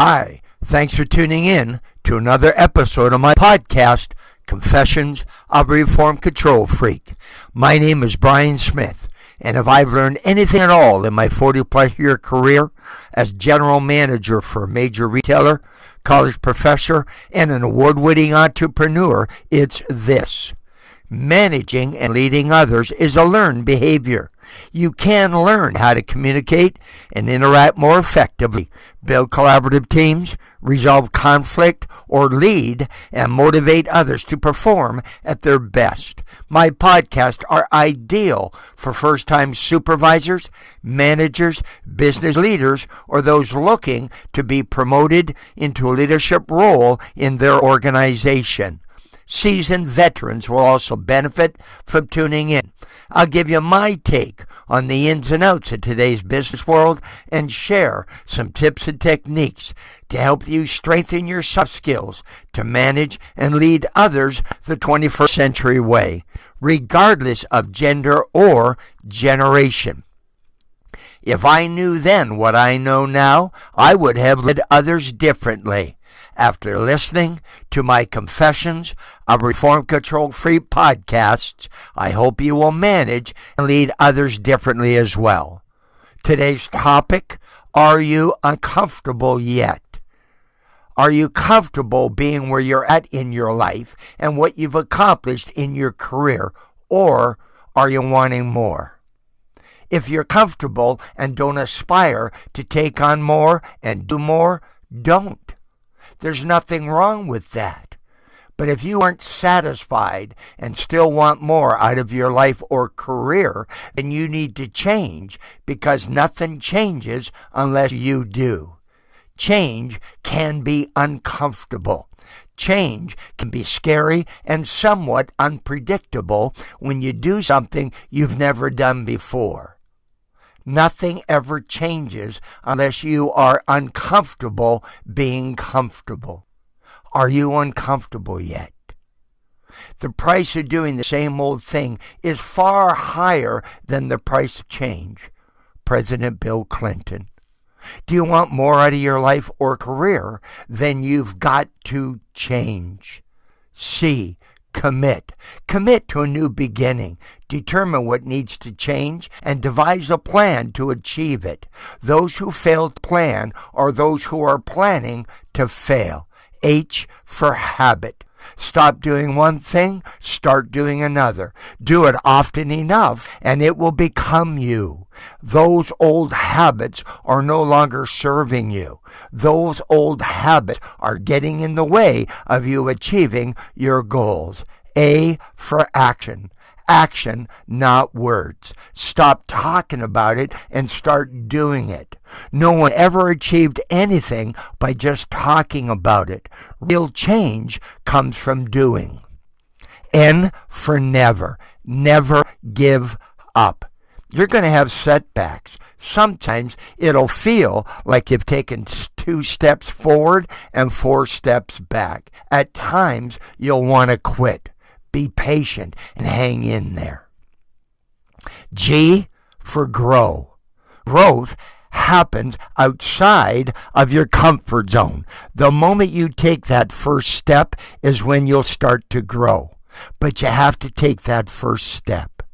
Hi, thanks for tuning in to another episode of my podcast, Confessions of a Reformed Control Freak. My name is Brian Smith, and if I've learned anything at all in my 40-plus year career as general manager for a major retailer, college professor, and an award-winning entrepreneur, it's this. Managing and leading others is a learned behavior. You can learn how to communicate and interact more effectively, build collaborative teams, resolve conflict, or lead and motivate others to perform at their best. My podcasts are ideal for first-time supervisors, managers, business leaders, or those looking to be promoted into a leadership role in their organization. Seasoned veterans will also benefit from tuning in. I'll give you my take on the ins and outs of today's business world and share some tips and techniques to help you strengthen your soft skills to manage and lead others the 21st century way, regardless of gender or generation. If I knew then what I know now, I would have led others differently. After listening to my Confessions of Reformed Control Freak podcasts, I hope you will manage and lead others differently as well. Today's topic, are you uncomfortable yet? Are you comfortable being where you're at in your life and what you've accomplished in your career, or are you wanting more? If you're comfortable and don't aspire to take on more and do more, don't. There's nothing wrong with that. But if you aren't satisfied and still want more out of your life or career, then you need to change, because nothing changes unless you do. Change can be uncomfortable. Change can be scary and somewhat unpredictable when you do something you've never done before. Nothing ever changes unless you are uncomfortable being comfortable. Are you uncomfortable yet? The price of doing the same old thing is far higher than the price of change. President Bill Clinton. Do you want more out of your life or career? Then you've got to change. C. Commit. Commit to a new beginning. Determine what needs to change and devise a plan to achieve it. Those who fail to plan are those who are planning to fail. H for habit. Stop doing one thing, start doing another. Do it often enough and it will become you. Those old habits are no longer serving you. Those old habits are getting in the way of you achieving your goals. A for action. Action, not words. Stop talking about it and start doing it. No one ever achieved anything by just talking about it. Real change comes from doing. N for never. Never give up. You're going to have setbacks. Sometimes it'll feel like you've taken 2 steps forward and 4 steps back. At times, you'll want to quit. Be patient and hang in there. G for grow. Growth happens outside of your comfort zone. The moment you take that first step is when you'll start to grow. But you have to take that first step.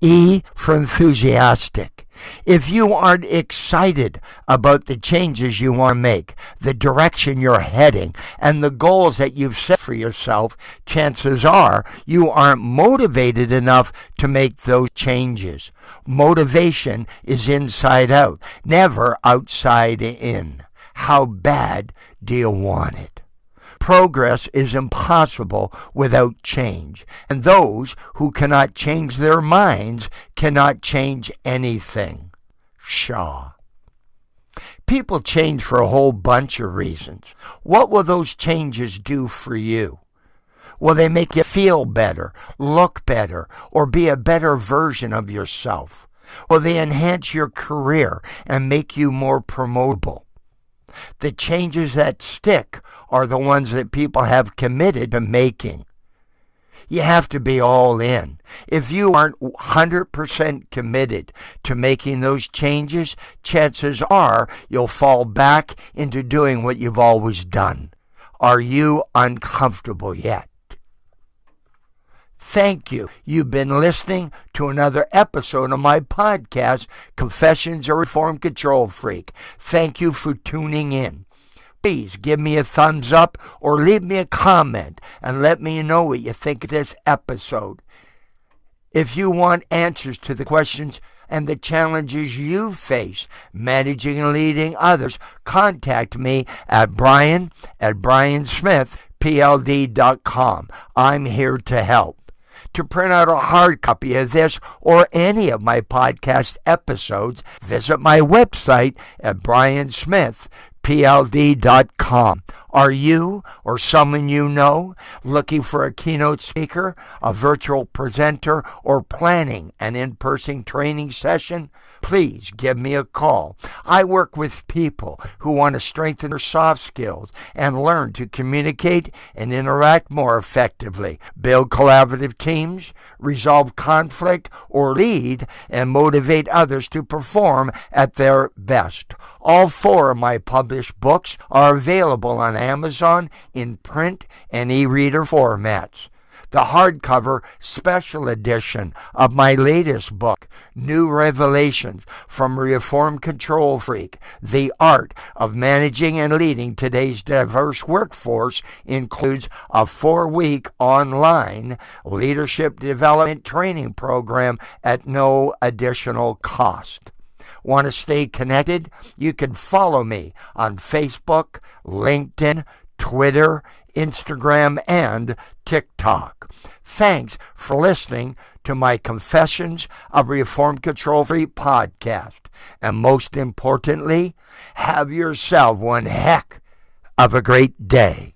E for enthusiastic. If you aren't excited about the changes you want to make, the direction you're heading, and the goals that you've set for yourself, chances are you aren't motivated enough to make those changes. Motivation is inside out, never outside in. How bad do you want it? Progress is impossible without change, and those who cannot change their minds cannot change anything. Shaw. People change for a whole bunch of reasons. What will those changes do for you? Will they make you feel better, look better, or be a better version of yourself? Will they enhance your career and make you more promotable? The changes that stick are the ones that people have committed to making. You have to be all in. If you aren't 100% committed to making those changes, chances are you'll fall back into doing what you've always done. Are you uncomfortable yet? Thank you. You've been listening to another episode of my podcast, Confessions of a Reformed Control Freak. Thank you for tuning in. Please give me a thumbs up or leave me a comment and let me know what you think of this episode. If you want answers to the questions and the challenges you face managing and leading others, contact me at brian@briansmithpld.com. I'm here to help. To print out a hard copy of this or any of my podcast episodes, visit my website at briansmithpld.com. Are you or someone you know looking for a keynote speaker, a virtual presenter, or planning an in-person training session? Please give me a call. I work with people who want to strengthen their soft skills and learn to communicate and interact more effectively, build collaborative teams, resolve conflict, or lead and motivate others to perform at their best. All 4 of my published books are available on Amazon in print and e-reader formats. The hardcover special edition of my latest book, New Revelations from a Reformed Control Freak, The Art of Managing and Leading Today's Diverse Workforce, includes a 4-week online leadership development training program at no additional cost. Want to stay connected? You can follow me on Facebook, LinkedIn, Twitter, Instagram, and TikTok. Thanks for listening to my Confessions of a Reformed Control Freak podcast. And most importantly, have yourself one heck of a great day.